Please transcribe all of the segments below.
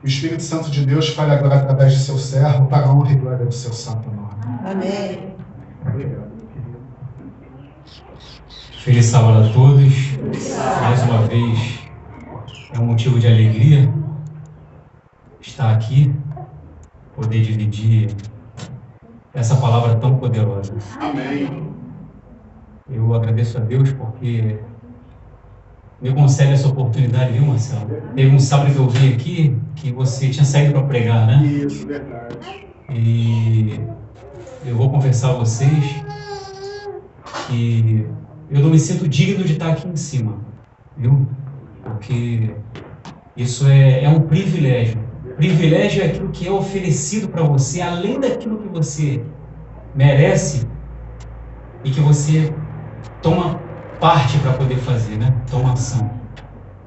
Espírito Santo de Deus fale agora através de seu servo para a honra e glória do seu santo nome. Amém. Obrigado. Feliz sábado a todos. Mais uma vez é um motivo de alegria estar aqui, poder dividir essa palavra tão poderosa. Amém. Eu agradeço a Deus porque me concede essa oportunidade, viu, Marcelo? Teve um sábado que eu vim aqui que você tinha saído para pregar, né? Isso, verdade. E eu vou confessar a vocês que eu não me sinto digno de estar aqui em cima, viu? Porque isso é um privilégio. Privilégio é aquilo que é oferecido para você, além daquilo que você merece e que você toma parte para poder fazer, né? Toma ação.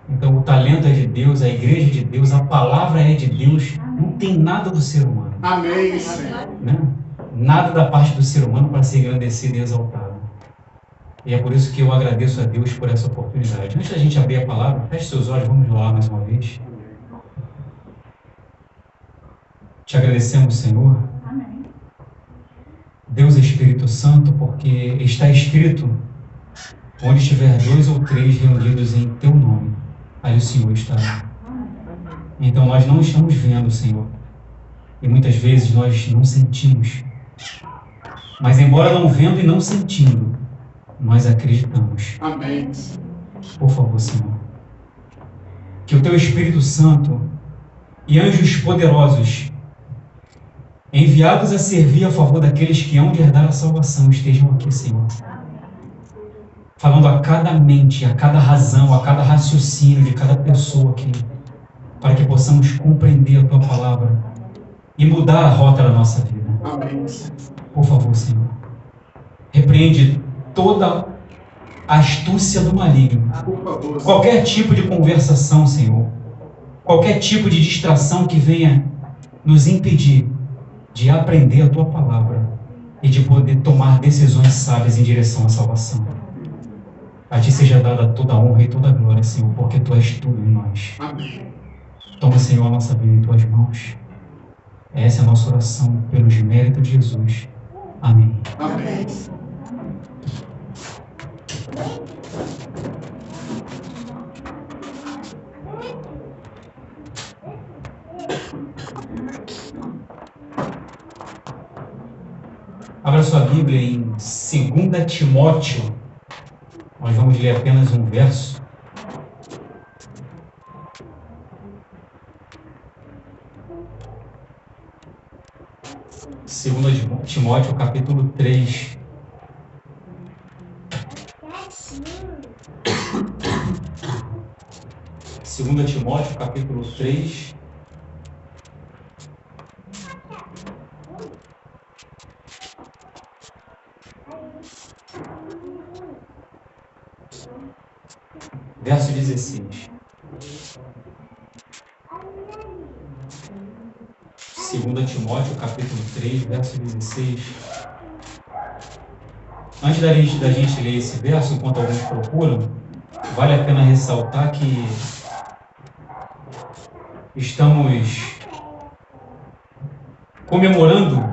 Então o talento é de Deus, a igreja é de Deus, a palavra é de Deus, não tem nada do ser humano. Amém, Senhor. Né? Nada da parte do ser humano para ser engrandecido e exaltado. E é por isso que eu agradeço a Deus por essa oportunidade. Antes da gente abrir a palavra, feche seus olhos, vamos orar mais uma vez. Te agradecemos, Senhor. Amém. Deus Espírito Santo, porque está escrito: onde estiver 2 ou 3 reunidos em Teu nome, aí o Senhor estará. Então nós não estamos vendo, Senhor, e muitas vezes nós não sentimos. Mas embora não vendo e não sentindo, nós acreditamos. Amém. Por favor, Senhor, que o Teu Espírito Santo e anjos poderosos, enviados a servir a favor daqueles que hão de herdar a salvação, estejam aqui, Senhor, falando a cada mente, a cada razão, a cada raciocínio de cada pessoa aqui, para que possamos compreender a Tua palavra e mudar a rota da nossa vida. Amém. Por favor, Senhor, repreende toda a astúcia do maligno. Por favor. Qualquer tipo de conversação, Senhor, qualquer tipo de distração que venha nos impedir de aprender a Tua palavra e de poder tomar decisões sábias em direção à salvação. A Ti seja dada toda a honra e toda a glória, Senhor, porque Tu és tudo em nós. Amém. Toma, Senhor, a nossa vida em Tuas mãos. Essa é a nossa oração pelos méritos de Jesus. Amém. Amém. Abra sua Bíblia em 2 Timóteo. Nós vamos ler apenas um verso. Segunda Timóteo, capítulo 3. Segunda Timóteo, capítulo 3. Verso 16. 2 Timóteo, capítulo 3, verso 16. Antes da gente ler esse verso, enquanto alguns procuram, vale a pena ressaltar que estamos comemorando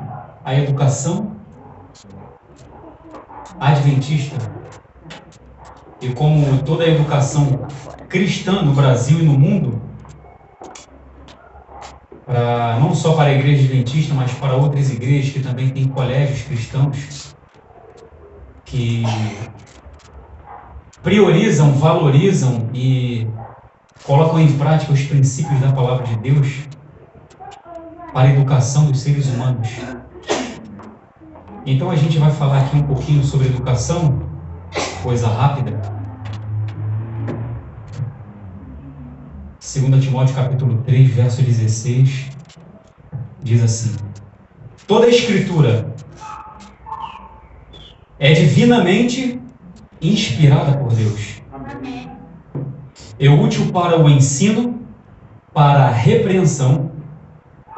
a educação adventista. E como toda a educação cristã no Brasil e no mundo, não só para a igreja adventista, mas para outras igrejas que também têm colégios cristãos, que priorizam, valorizam e colocam em prática os princípios da palavra de Deus para a educação dos seres humanos. Então a gente vai falar aqui um pouquinho sobre educação, coisa rápida. 2 Timóteo capítulo 3, verso 16, diz assim: toda a Escritura é divinamente inspirada por Deus. Amém. É útil para o ensino, para a repreensão,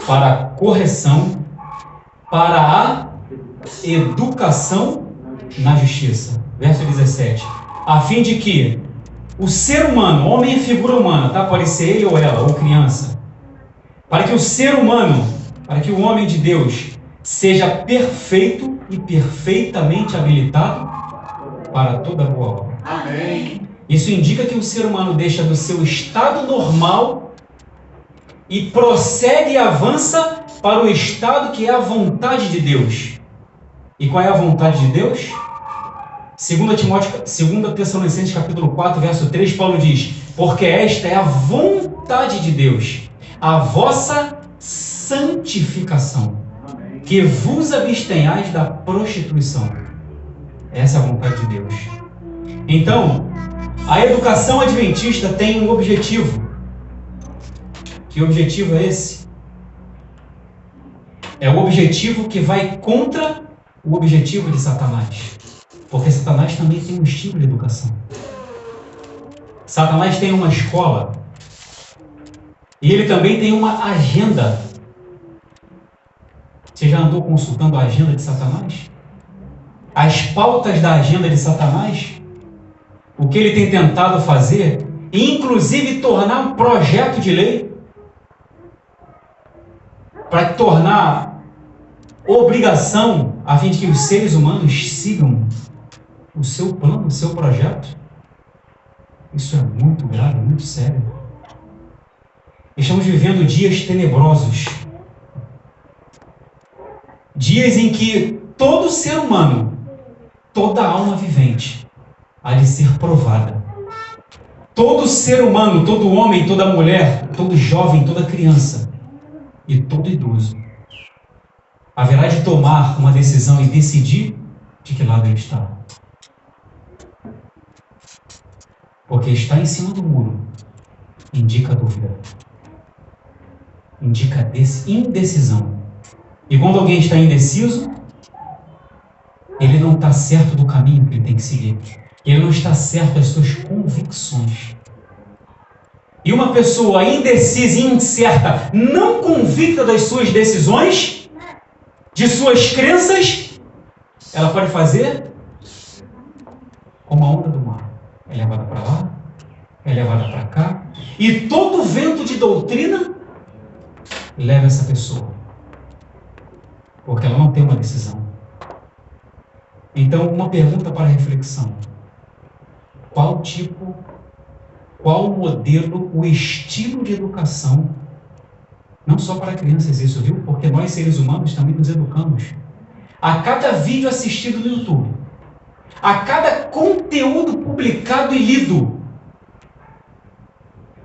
para a correção, para a educação na justiça. Verso 17. A fim de que o ser humano, homem é figura humana, tá? Pode ser ele ou ela, ou criança, para que o ser humano, para que o homem de Deus seja perfeito e perfeitamente habilitado para toda boa obra. Amém. Isso indica que o ser humano deixa do seu estado normal e prossegue e avança para o estado que é a vontade de Deus. E qual é a vontade de Deus? 2 Tessalonicenses capítulo 4, verso 3, Paulo diz: porque esta é a vontade de Deus, a vossa santificação, que vos abstenhais da prostituição. Essa é a vontade de Deus. Então, a educação adventista tem um objetivo. Que objetivo é esse? É o objetivo que vai contra o objetivo de Satanás. Porque Satanás também tem um estilo de educação. Satanás tem uma escola. E ele também tem uma agenda. Você já andou consultando a agenda de Satanás? As pautas da agenda de Satanás? O que ele tem tentado fazer? Inclusive tornar um projeto de lei para tornar obrigação a fim de que os seres humanos sigam o seu plano, o seu projeto. Isso é muito grave, muito sério. Estamos vivendo dias tenebrosos. Dias em que todo ser humano, toda alma vivente, há de ser provada. Todo ser humano, todo homem, toda mulher, todo jovem, toda criança e todo idoso haverá de tomar uma decisão e decidir de que lado ele está. Porque estar em cima do muro indica dúvida, indica indecisão. E quando alguém está indeciso, ele não está certo do caminho que ele tem que seguir. Ele não está certo das suas convicções. E uma pessoa indecisa e incerta, não convicta das suas decisões, de suas crenças, ela pode fazer como a onda do mar. É levada para lá, é levada para cá, e todo vento de doutrina leva essa pessoa, porque ela não tem uma decisão. Então, uma pergunta para reflexão: qual tipo, qual modelo, o estilo de educação, não só para crianças isso, viu? Porque nós seres humanos também nos educamos. A cada vídeo assistido no YouTube, a cada conteúdo publicado e lido,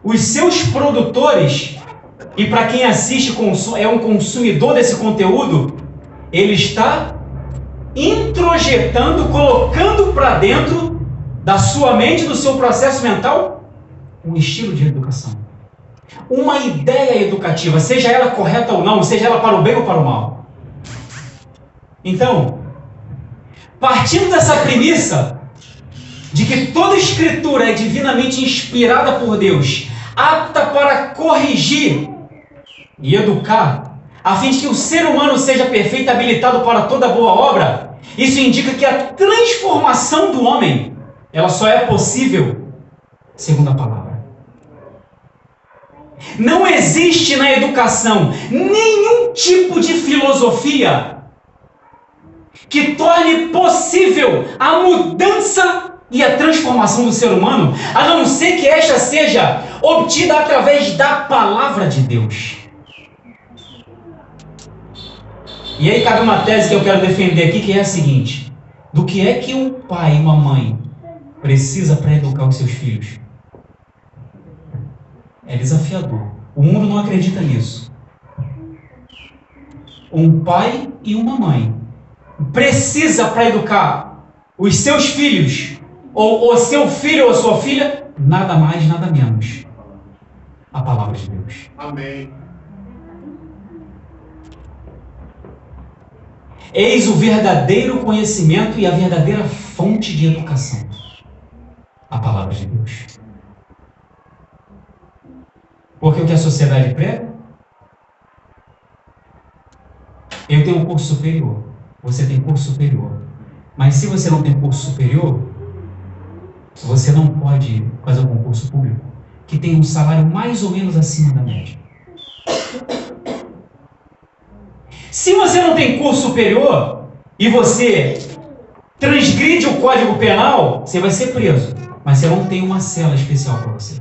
os seus produtores, e para quem assiste é um consumidor desse conteúdo, ele está introjetando, colocando para dentro da sua mente, do seu processo mental, um estilo de educação. Uma ideia educativa, seja ela correta ou não, seja ela para o bem ou para o mal. Então, partindo dessa premissa de que toda escritura é divinamente inspirada por Deus, apta para corrigir e educar, a fim de que o ser humano seja perfeito, habilitado para toda boa obra, isso indica que a transformação do homem, ela só é possível segundo a palavra. Não existe na educação nenhum tipo de filosofia que torne possível a mudança e a transformação do ser humano, a não ser que esta seja obtida através da palavra de Deus. E aí cabe uma tese que eu quero defender aqui, que é a seguinte: do que é que um pai e uma mãe precisa para educar os seus filhos? É desafiador. O mundo não acredita nisso. Um pai e uma mãe precisa para educar os seus filhos, ou o seu filho ou a sua filha, nada mais, nada menos. A palavra de Deus. Amém. Eis o verdadeiro conhecimento e a verdadeira fonte de educação. A palavra de Deus. Porque o que a sociedade prega? Eu tenho um curso superior. Você tem curso superior. Mas se você não tem curso superior, você não pode fazer um concurso público que tem um salário mais ou menos acima da média. Se você não tem curso superior e você transgride o Código Penal, você vai ser preso. Mas você não tem uma cela especial para você.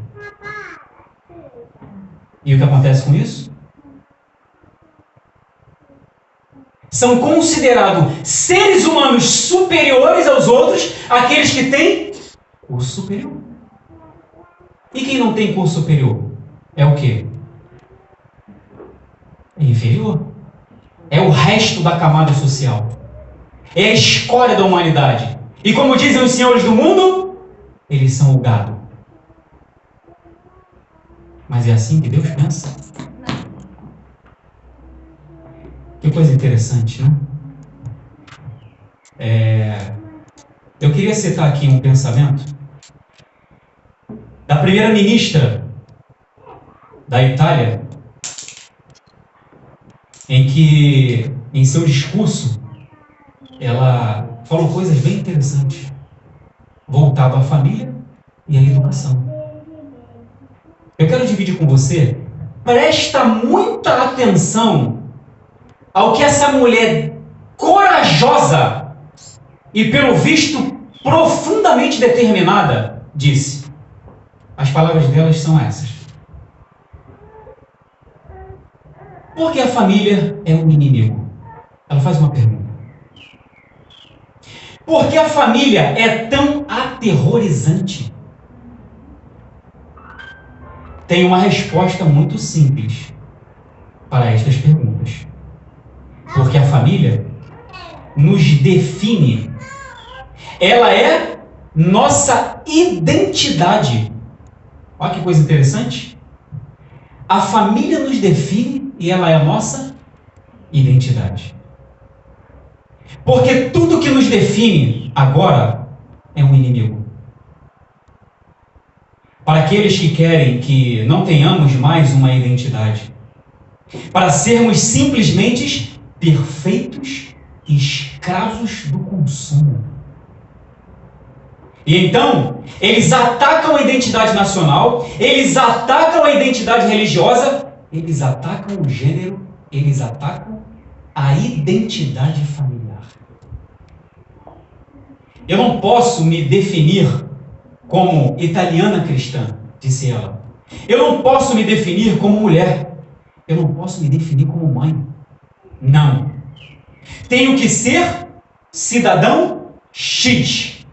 E o que acontece com isso? São considerados seres humanos superiores aos outros aqueles que têm curso superior. E quem não tem curso superior? É o quê? É inferior. É o resto da camada social. É a escória da humanidade. E como dizem os senhores do mundo, eles são o gado. Mas é assim que Deus pensa? Que coisa interessante, né? Eu queria citar aqui um pensamento da primeira-ministra da Itália, em que, em seu discurso, ela falou coisas bem interessantes, voltado à família e à educação. Eu quero dividir com você, presta muita atenção ao que essa mulher corajosa e, pelo visto, profundamente determinada disse. As palavras delas são essas. Por que a família é um inimigo? Ela faz uma pergunta. Por que a família é tão aterrorizante? Tem uma resposta muito simples para estas perguntas. Porque a família nos define. Ela é nossa identidade. Olha que coisa interessante. A família nos define e ela é a nossa identidade. Porque tudo que nos define agora é um inimigo. Para aqueles que querem que não tenhamos mais uma identidade, para sermos simplesmente perfeitos escravos do consumo. E então, eles atacam a identidade nacional, eles atacam a identidade religiosa, eles atacam o gênero, eles atacam a identidade familiar. Eu não posso me definir como italiana cristã, disse ela. Eu não posso me definir como mulher. Eu não posso me definir como mãe. Não. Tenho que ser cidadão X.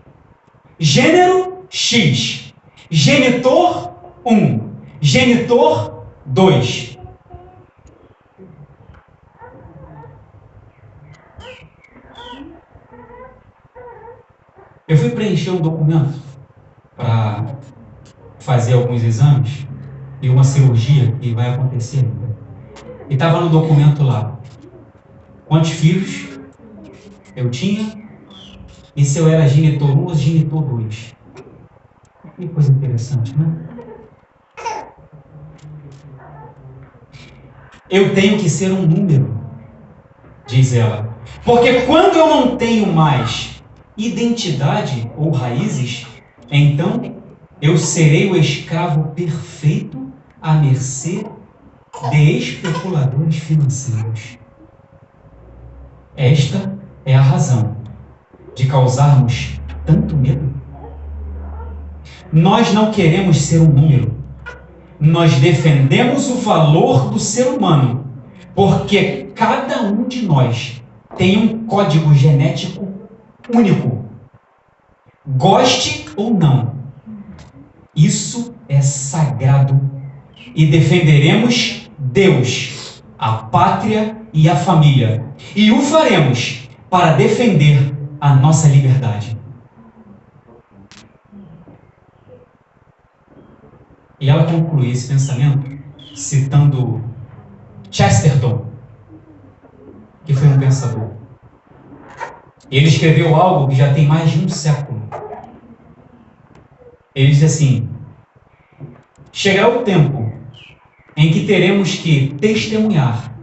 Gênero X. Genitor 1. Genitor 2. Eu fui preencher um documento para fazer alguns exames e uma cirurgia que vai acontecer ainda. E estava no documento lá quantos filhos eu tinha e se eu era genitor 1 ou genitor 2. Que coisa interessante, né? Eu tenho que ser um número, diz ela. Porque quando eu não tenho mais identidade ou raízes, então eu serei o escravo perfeito à mercê de especuladores financeiros. Esta é a razão de causarmos tanto medo. Nós não queremos ser um número. Nós defendemos o valor do ser humano, porque cada um de nós tem um código genético único. Goste ou não, isso é sagrado e defenderemos Deus, a pátria e a família. E o faremos para defender a nossa liberdade. E ela conclui esse pensamento citando Chesterton, que foi um pensador. Ele escreveu algo que já tem mais de um século. Ele diz assim: chegará o tempo em que teremos que testemunhar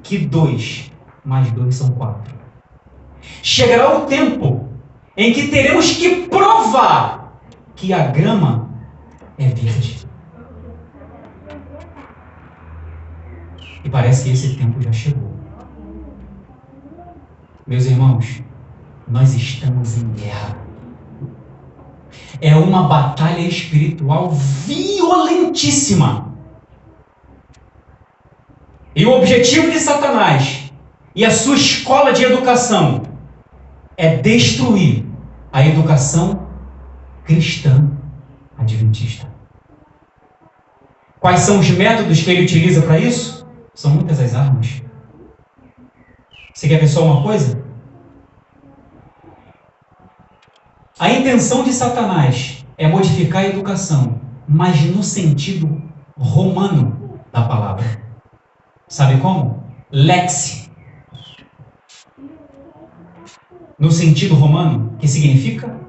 que 2 mais 2 são 4. Chegará o tempo em que teremos que provar que a grama é verde. E parece que esse tempo já chegou. Meus irmãos, nós estamos em guerra. É uma batalha espiritual violentíssima. E o objetivo de Satanás e a sua escola de educação é destruir a educação cristã adventista. Quais são os métodos que ele utiliza para isso? São muitas as armas. Você quer ver só uma coisa? A intenção de Satanás é modificar a educação, mas no sentido romano da palavra. Sabe como? Lex. No sentido romano, que significa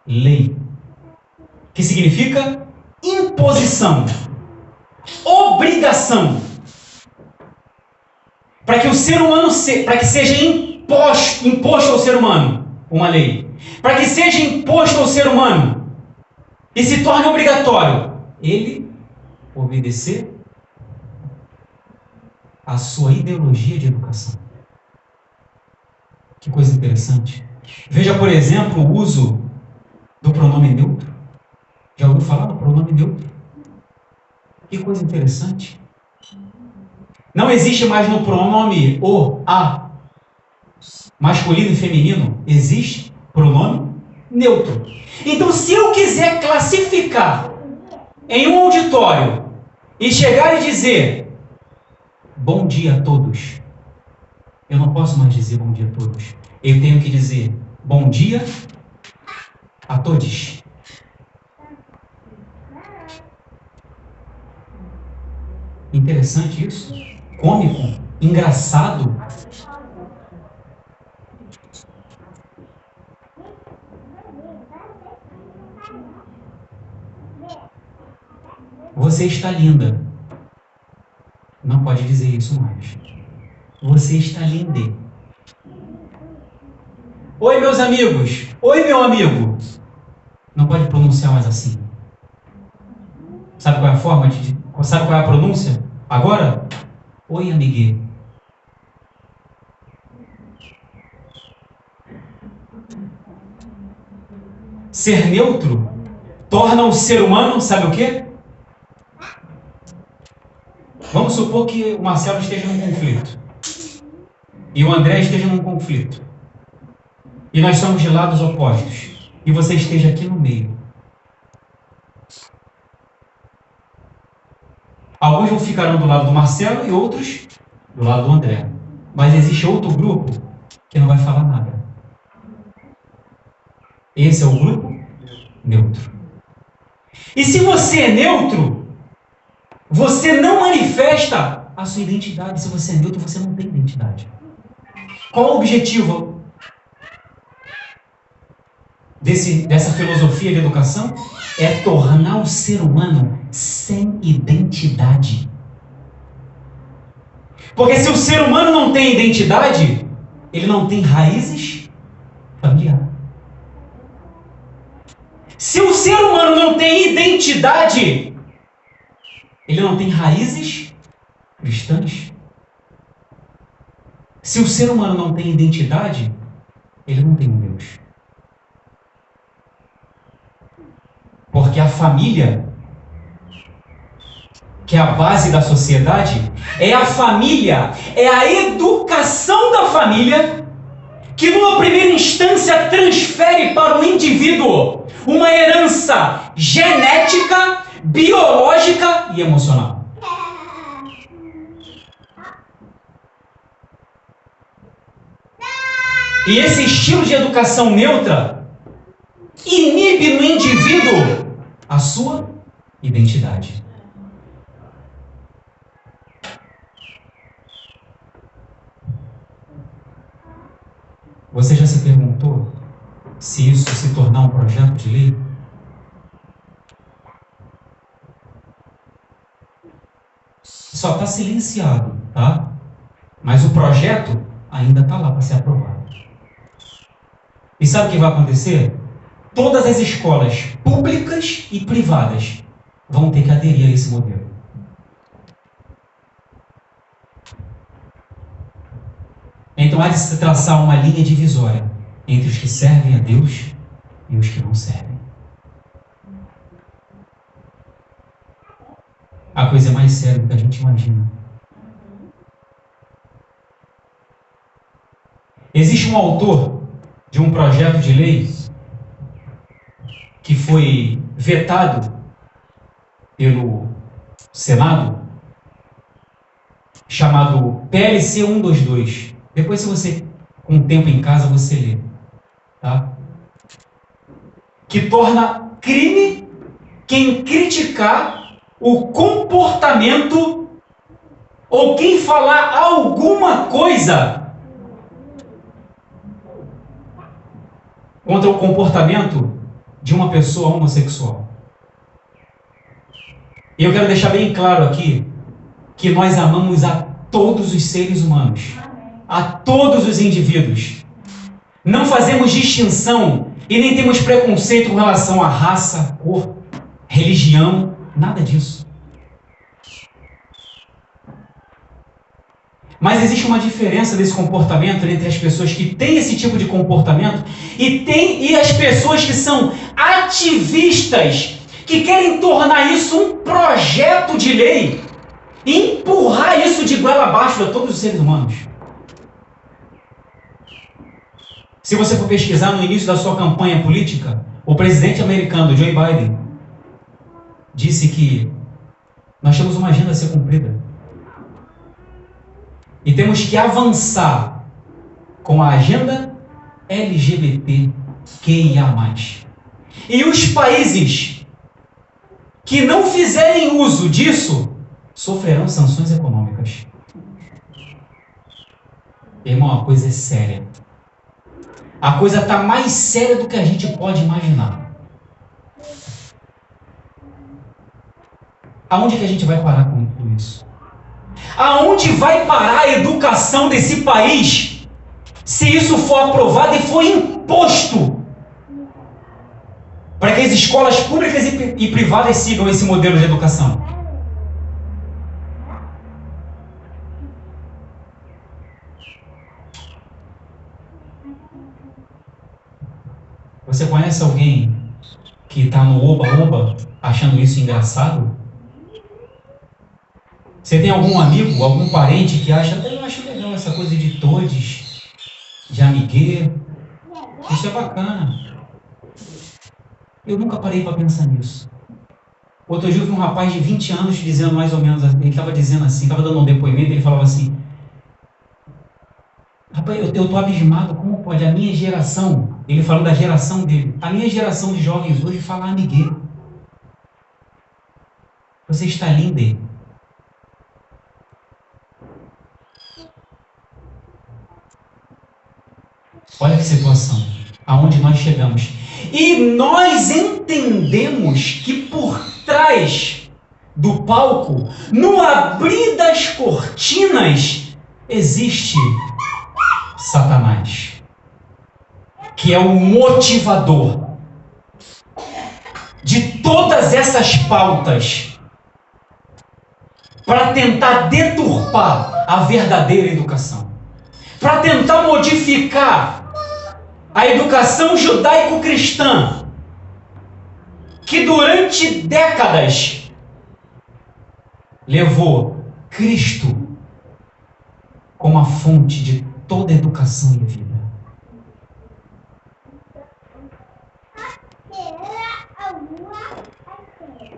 lei. Que significa imposição, obrigação. Para que o ser humano, para que seja imposto ao ser humano uma lei. Para que seja imposto ao ser humano e se torne obrigatório ele obedecer à sua ideologia de educação. Que coisa interessante. Veja, por exemplo, o uso do pronome neutro. Já ouviu falar do pronome neutro? Que coisa interessante. Não existe mais no pronome o, a, masculino e feminino. Existe pronome neutro. Então, se eu quiser classificar em um auditório e chegar e dizer bom dia a todos, eu não posso mais dizer bom dia a todos. Eu tenho que dizer bom dia a todos. Interessante isso. Cômico, engraçado. Você está linda. Não pode dizer isso mais. Você está linda. Oi, meus amigos. Oi, meu amigo. Não pode pronunciar mais assim. Sabe qual é a forma sabe qual é a pronúncia? Agora? Oi, amiguê. Ser neutro torna o ser humano, sabe o quê? Vamos supor que o Marcelo esteja num conflito. E o André esteja num conflito. E nós somos de lados opostos. E você esteja aqui no meio. Alguns ficarão do lado do Marcelo e outros do lado do André. Mas existe outro grupo que não vai falar nada. Esse é o grupo neutro. E se você é neutro, você não manifesta a sua identidade. Se você é neutro, você não tem identidade. Qual o objetivo dessa filosofia de educação? É tornar o ser humano sem identidade. Porque se o ser humano não tem identidade, ele não tem raízes familiares. Se o ser humano não tem identidade, ele não tem raízes cristãs. Se o ser humano não tem identidade, ele não tem um Deus. Porque a família, que é a base da sociedade, é a família, é a educação da família, que numa primeira instância transfere para o indivíduo uma herança genética, biológica e emocional. E esse estilo de educação neutra inibe no indivíduo a sua identidade. Você já se perguntou se isso se tornar um projeto de lei? Só está silenciado, tá? Mas o projeto ainda está lá para ser aprovado. E sabe o que vai acontecer? Todas as escolas públicas e privadas vão ter que aderir a esse modelo. É Então há de se traçar uma linha divisória entre os que servem a Deus e os que não servem. A coisa é mais séria do que a gente imagina. Existe um autor de um projeto de lei que foi vetado pelo Senado, chamado PLC 122. Depois, se você, com tempo em casa, você lê. Tá? Que torna crime quem criticar o comportamento ou quem falar alguma coisa contra o comportamento de uma pessoa homossexual. E eu quero deixar bem claro aqui que nós amamos a todos os seres humanos, a todos os indivíduos. Não fazemos distinção e nem temos preconceito com relação à raça, cor, religião, nada disso. Mas existe uma diferença desse comportamento entre as pessoas que têm esse tipo de comportamento e as pessoas que são ativistas, que querem tornar isso um projeto de lei e empurrar isso de goela abaixo a todos os seres humanos. Se você for pesquisar no início da sua campanha política, o presidente americano, Joe Biden, disse que nós temos uma agenda a ser cumprida. E temos que avançar com a agenda LGBTQIA+. E os países que não fizerem uso disso sofrerão sanções econômicas. Irmão, a coisa é séria. A coisa está mais séria do que a gente pode imaginar. Aonde que a gente vai parar com isso? Aonde vai parar a educação desse país se isso for aprovado e for imposto para que as escolas públicas e privadas sigam esse modelo de educação? Você conhece alguém que está no oba-oba achando isso engraçado? Você tem algum amigo, algum parente que acha, eu acho legal essa coisa de todes, de amiguê, isso é bacana. Eu nunca parei para pensar nisso. Outro dia eu vi um rapaz de 20 anos dizendo mais ou menos, ele estava dizendo assim, estava dando um depoimento, ele falava assim, rapaz, eu estou abismado, como pode a minha geração, ele falou da geração dele, a minha geração de jovens hoje fala amiguê. Você está linda. Olha que situação, aonde nós chegamos. E nós entendemos que por trás do palco, no abrir das cortinas, existe Satanás, que é o motivador de todas essas pautas para tentar deturpar a verdadeira educação, para tentar modificar a educação judaico-cristã, que durante décadas levou Cristo como a fonte de toda a educação e vida.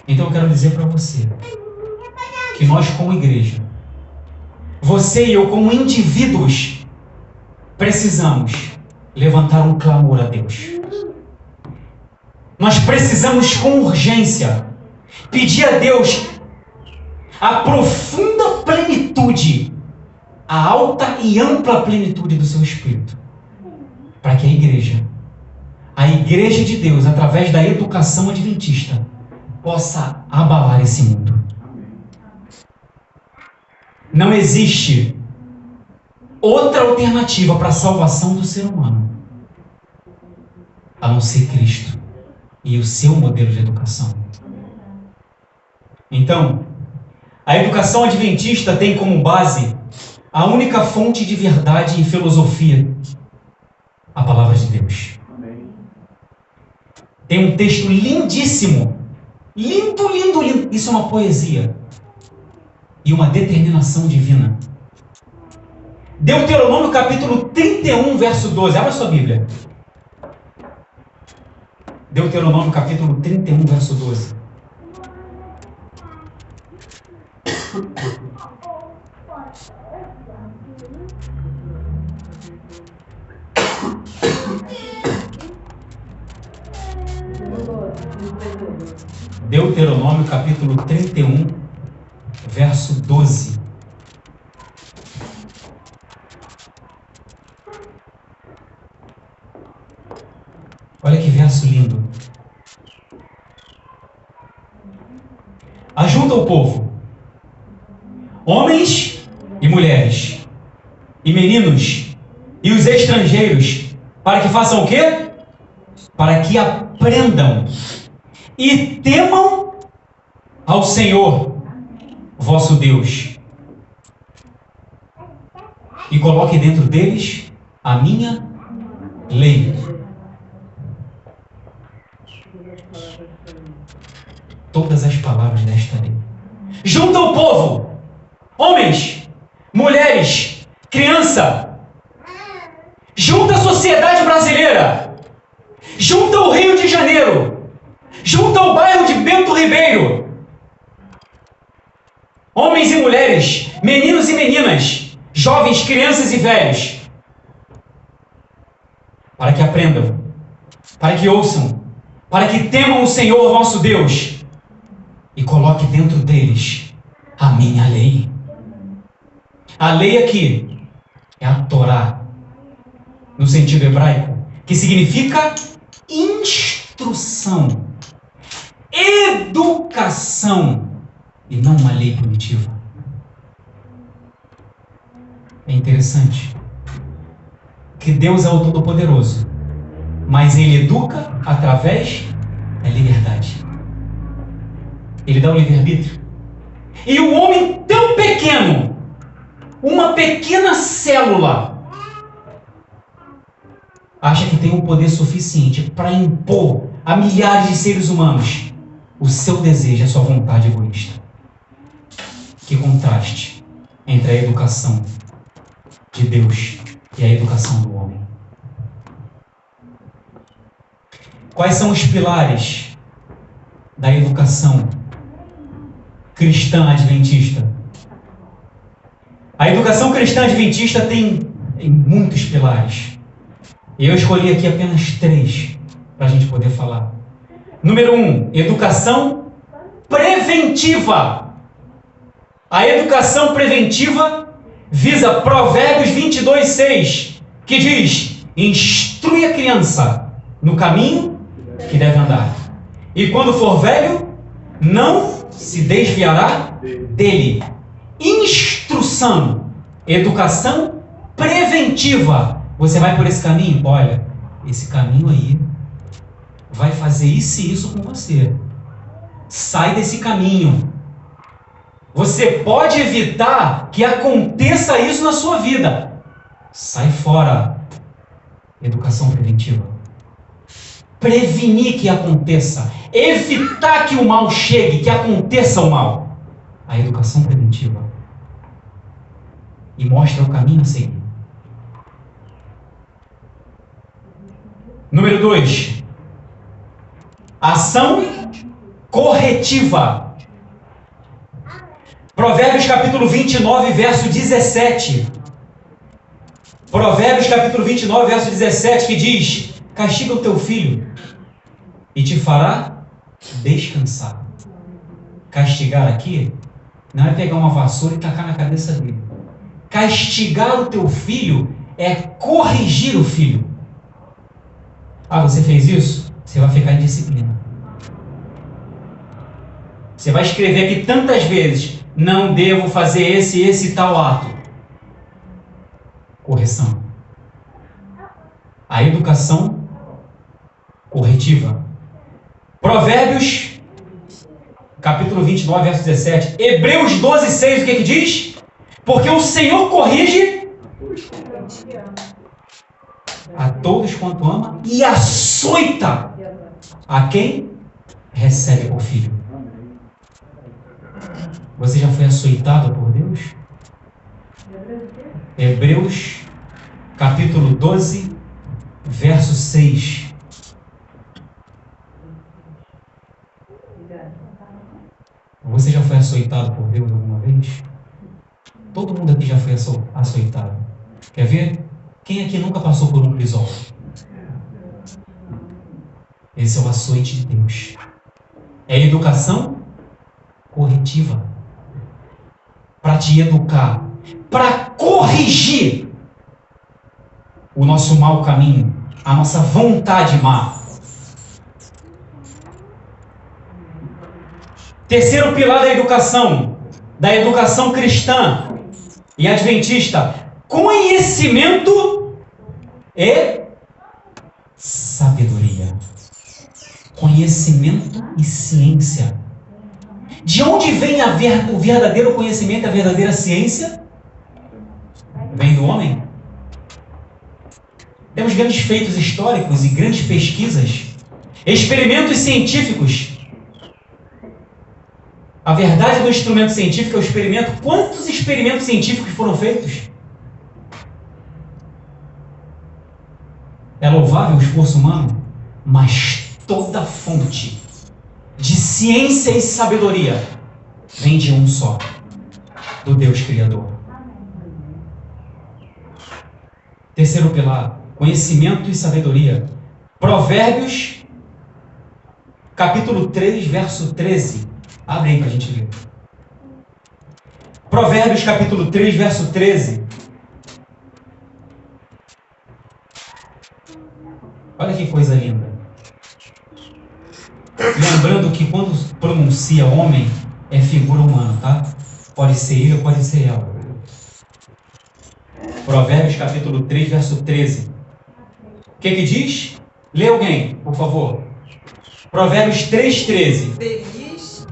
Então eu quero dizer para você que nós como igreja, você e eu como indivíduos, precisamos levantar um clamor a Deus. Nós precisamos com urgência pedir a Deus a profunda plenitude, a alta e ampla plenitude do seu Espírito, para que a igreja de Deus, através da educação adventista, possa abalar esse mundo. Não existe outra alternativa para a salvação do ser humano, a não ser Cristo e o seu modelo de educação. Então, a educação adventista tem como base a única fonte de verdade e filosofia, a palavra de Deus. Tem um texto lindíssimo, lindo, lindo, lindo. Isso é uma poesia e uma determinação divina. Deuteronômio capítulo 31, verso 12. Abra sua Bíblia. Deuteronômio capítulo 31, verso 12. Deuteronômio capítulo 31, verso 12. Olha que verso lindo. Ajunta o povo, homens e mulheres, e meninos, e os estrangeiros, para que façam o quê? Para que aprendam e temam ao Senhor, vosso Deus, e coloque dentro deles a minha lei. Todas as palavras desta lei. Junta o povo, homens, mulheres, criança, junta a sociedade brasileira, junta o Rio de Janeiro, junta o bairro de Bento Ribeiro, homens e mulheres, meninos e meninas, jovens, crianças e velhos, para que aprendam, para que ouçam, para que temam o Senhor nosso Deus e coloque dentro deles a minha lei. A lei aqui é a Torá, no sentido hebraico, que significa instrução, educação, e não uma lei punitiva. É interessante que Deus é o Todo-Poderoso, mas Ele educa através da liberdade. Ele dá o livre-arbítrio. E o homem tão pequeno, uma pequena célula, acha que tem um poder suficiente para impor a milhares de seres humanos o seu desejo, a sua vontade egoísta. Que contraste entre a educação de Deus e a educação do homem. Quais são os pilares da educação cristã adventista? A educação cristã adventista tem muitos pilares. E eu escolhi aqui apenas 3 para a gente poder falar. Número 1, educação preventiva. A educação preventiva visa Provérbios 22:6, que diz: instrui a criança no caminho que deve andar, e quando for velho, não se desviará dele. Instrução, educação preventiva. Você vai por esse caminho? Olha, esse caminho aí vai fazer isso e isso com você. Sai desse caminho. Você pode evitar que aconteça isso na sua vida. Sai fora. Educação preventiva. Prevenir que aconteça. Evitar que o mal chegue, que aconteça o mal. A educação preventiva. E mostra o caminho a seguir. Número 2. Ação corretiva. Provérbios capítulo 29, verso 17. Provérbios capítulo 29, verso 17, que diz: castiga o teu filho e te fará descansar. Castigar aqui não é pegar uma vassoura e tacar na cabeça dele. Castigar o teu filho é corrigir o filho. Ah, você fez isso? Você vai ficar em disciplina. Você vai escrever aqui tantas vezes: não devo fazer esse e tal ato. Correção. A educação corretiva. Provérbios, capítulo 29, verso 17. Hebreus 12:6, o que diz? Porque o Senhor corrige a todos quanto ama e açoita a quem recebe por filho. Você já foi açoitado por Deus? Hebreus, capítulo 12, verso 6. Você já foi açoitado por Deus alguma vez? Todo mundo aqui já foi açoitado. Quer ver? Quem aqui nunca passou por um crisol? Esse é o açoite de Deus. É educação corretiva. Para te educar. Para corrigir o nosso mau caminho. A nossa vontade má. Terceiro pilar da educação cristã e adventista, conhecimento e sabedoria. Conhecimento e ciência. De onde vem o verdadeiro conhecimento e a verdadeira ciência? Vem do homem. Temos grandes feitos históricos e grandes pesquisas, experimentos científicos. A verdade do instrumento científico é o experimento. Quantos experimentos científicos foram feitos? É louvável o esforço humano, mas toda fonte de ciência e sabedoria vem de um só, do Deus Criador. Terceiro pilar, conhecimento e sabedoria. Provérbios, capítulo 3, verso 13. Abre aí para a gente ler. Provérbios capítulo 3, verso 13. Olha que coisa linda. Lembrando que quando pronuncia homem, é figura humana, tá? Pode ser ele ou pode ser ela. Provérbios capítulo 3, verso 13. O que diz? Lê alguém, por favor. Provérbios 3, 13. Feliz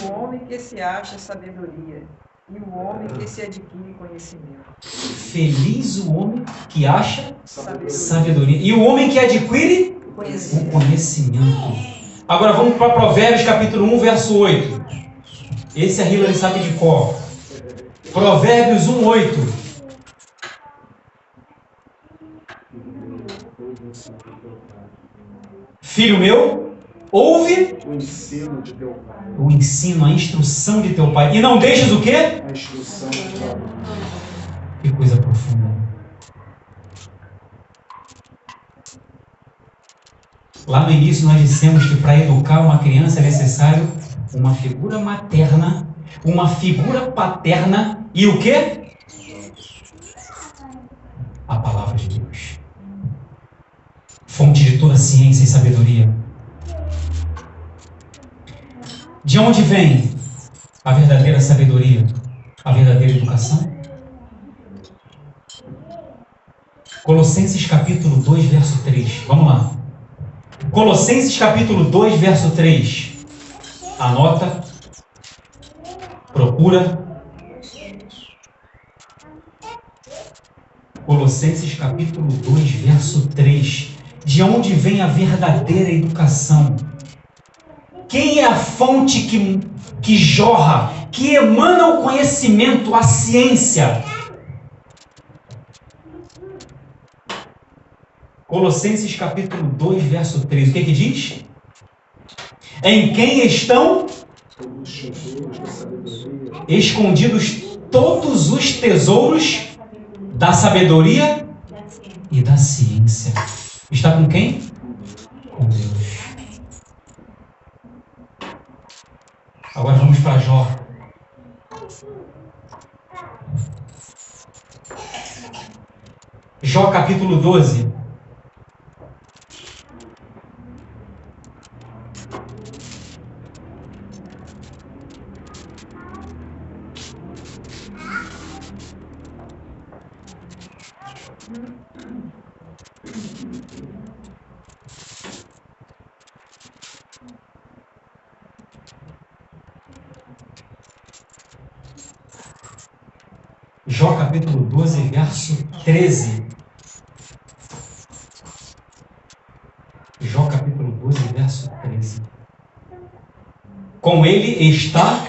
o homem que se acha sabedoria e o homem que se adquire conhecimento. Feliz o homem que acha sabedoria. E o homem que adquire o conhecimento. Agora vamos para Provérbios capítulo 1, verso 8. Esse a Hillary sabe de cor. Provérbios 1, 8. Filho meu, ouve O ensino de teu pai. o ensino, a instrução de teu pai. E não deixes o quê? A instrução de teu pai. Que coisa profunda. Lá no início nós dissemos que para educar uma criança é necessário uma figura materna, uma figura paterna e o quê? A palavra de Deus. Fonte de toda ciência e sabedoria. De onde vem a verdadeira sabedoria? A verdadeira educação? Colossenses capítulo 2, verso 3. Vamos lá. Colossenses capítulo 2, verso 3. Anota. Procura. Colossenses capítulo 2, verso 3. De onde vem a verdadeira educação? Quem é a fonte que jorra, que emana o conhecimento, a ciência? Colossenses capítulo 2, verso 3. O que diz? Em quem estão escondidos todos os tesouros da sabedoria e da ciência. Está com quem? Com Deus. Agora vamos para Jó. Jó capítulo 12. Jó capítulo 12, verso 13. Jó capítulo 12, verso 13. Com ele está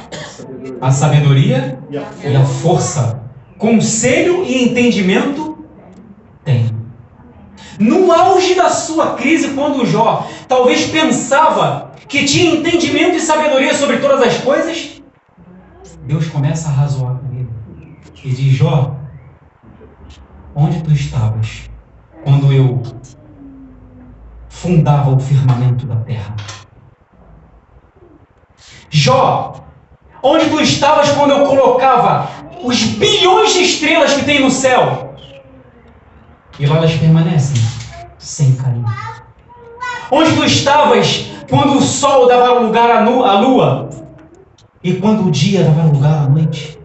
a sabedoria e a força. Conselho e entendimento tem. No auge da sua crise, quando Jó talvez pensava que tinha entendimento e sabedoria sobre todas as coisas, Deus começa a razoar com ele e diz: Jó, onde tu estavas quando eu fundava o firmamento da terra? Jó, onde tu estavas quando eu colocava os bilhões de estrelas que tem no céu? E lá elas permanecem sem cair. Onde tu estavas quando o sol dava lugar à lua? E quando o dia dava lugar à noite?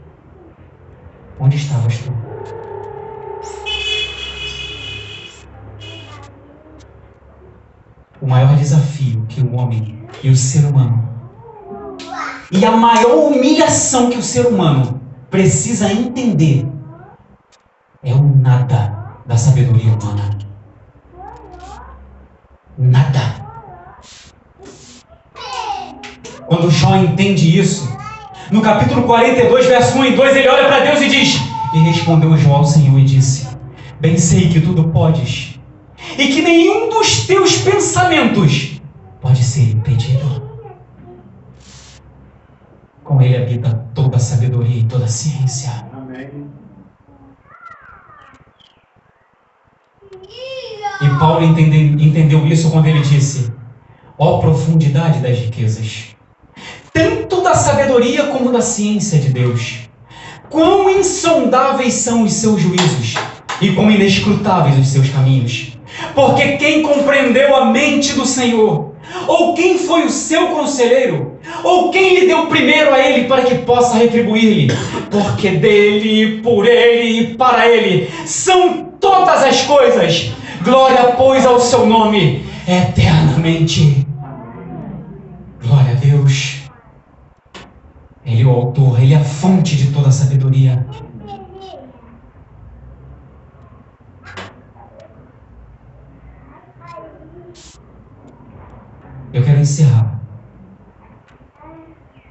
Onde estavas tu? O maior desafio que o homem e o ser humano, e a maior humilhação que o ser humano precisa entender, é o nada da sabedoria humana. Nada. Quando Jó entende isso, no capítulo 42, verso 1 e 2, ele olha para Deus e diz: E respondeu Jó ao Senhor e disse: Bem sei que tudo podes, e que nenhum dos teus pensamentos pode ser impedido. Com ele habita toda a sabedoria e toda a ciência. Amém. E Paulo entendeu isso quando ele disse: Ó profundidade das riquezas, tanto da sabedoria como da ciência de Deus. Quão insondáveis são os seus juízos, e quão inescrutáveis os seus caminhos. Porque quem compreendeu a mente do Senhor? Ou quem foi o seu conselheiro? Ou quem lhe deu primeiro a ele para que possa retribuir-lhe? Porque dele, por ele e para ele são todas as coisas. Glória, pois, ao seu nome eternamente. Glória a Deus. Ele é o autor, ele é a fonte de toda a sabedoria. Eu quero encerrar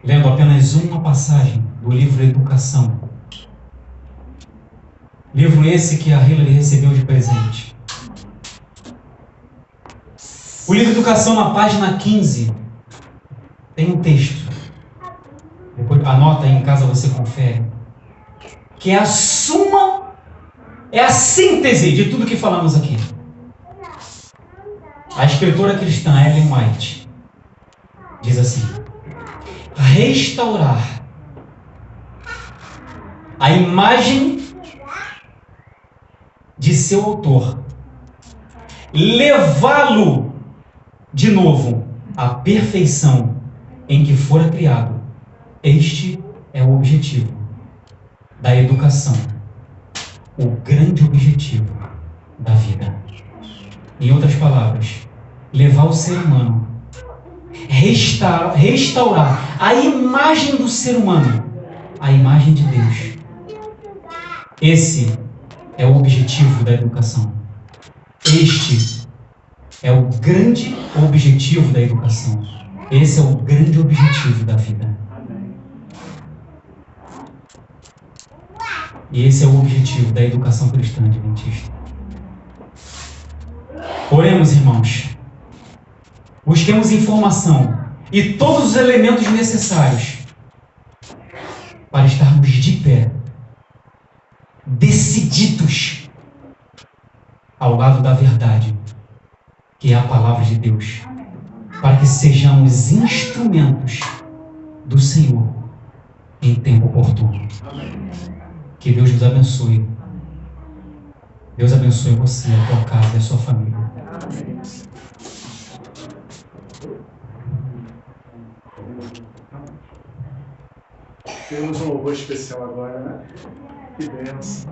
lendo apenas uma passagem do livro Educação. Livro esse que a Hillary recebeu de presente. O livro Educação, na página 15, tem um texto. Depois anota aí em casa, você confere. Que é a suma, é a síntese de tudo que falamos aqui. A escritora cristã Ellen White diz assim: restaurar a imagem de seu autor, levá-lo de novo à perfeição em que fora criado. Este é o objetivo da educação, o grande objetivo da vida. Em outras palavras, levar o ser humano, restaurar a imagem do ser humano, a imagem de Deus. Esse é o objetivo da educação. Este é o grande objetivo da educação. Esse é o grande objetivo da vida. E esse é o objetivo da educação cristã adventista. Oremos, irmãos. Busquemos informação e todos os elementos necessários para estarmos de pé, decididos ao lado da verdade, que é a palavra de Deus, para que sejamos instrumentos do Senhor em tempo oportuno. Que Deus nos abençoe. Deus abençoe você, a tua casa e a sua família. Temos um louvor especial agora, né? Que bênção.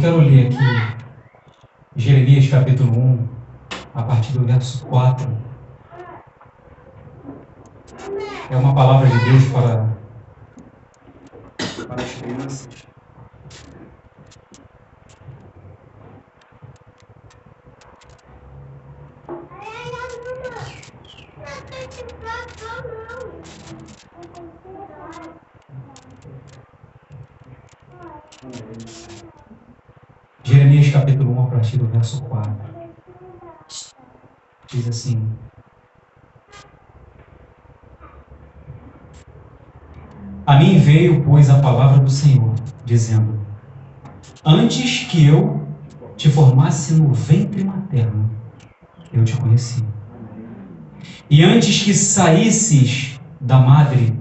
quero ler aqui Jeremias capítulo 1, a partir do verso 4. É uma palavra de Deus para as crianças. Jeremias capítulo 1, a partir do verso 4. Diz assim: A mim veio, pois, a palavra do Senhor, dizendo: Antes que eu te formasse no ventre materno, eu te conheci. E antes que saísses da madre,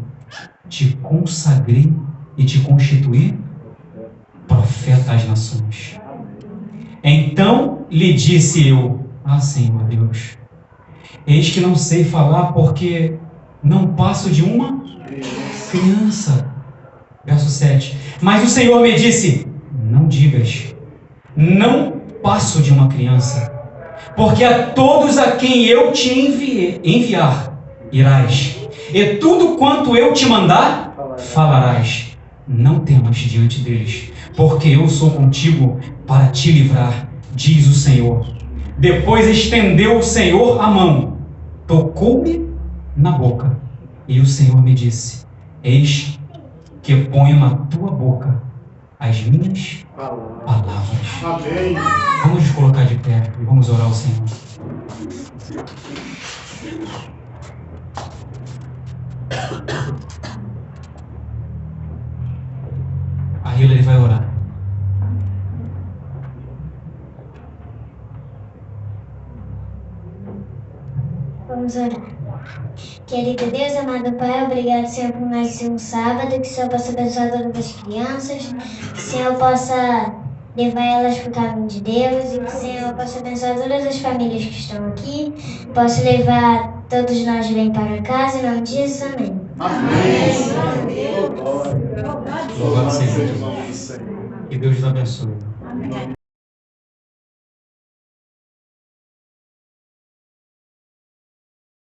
te consagrei e te constituí profeta às nações. Então lhe disse eu: Senhor Deus, eis que não sei falar, porque não passo de uma criança. Verso 7. Mas o Senhor me disse: Não digas, não passo de uma criança, porque a todos a quem eu te enviar, irás, e tudo quanto eu te mandar, falarás. Não temas diante deles, porque eu sou contigo para te livrar, diz o Senhor. Depois estendeu o Senhor a mão, tocou-me na boca, e o Senhor me disse: Eis que ponho na tua boca as minhas palavras. Amém. Vamos nos colocar de pé e vamos orar ao Senhor. A Hillary vai orar. Vamos orar. Querido Deus, amado Pai, obrigado, Senhor, por mais um sábado, que o Senhor possa abençoar todas as crianças, que o Senhor possa levar elas para o caminho de Deus e que o Senhor possa abençoar todas as famílias que estão aqui, possa levar todos nós bem para casa, em nome de Jesus, amém. Amém. Louvado seja Jesus. Que Deus nos abençoe.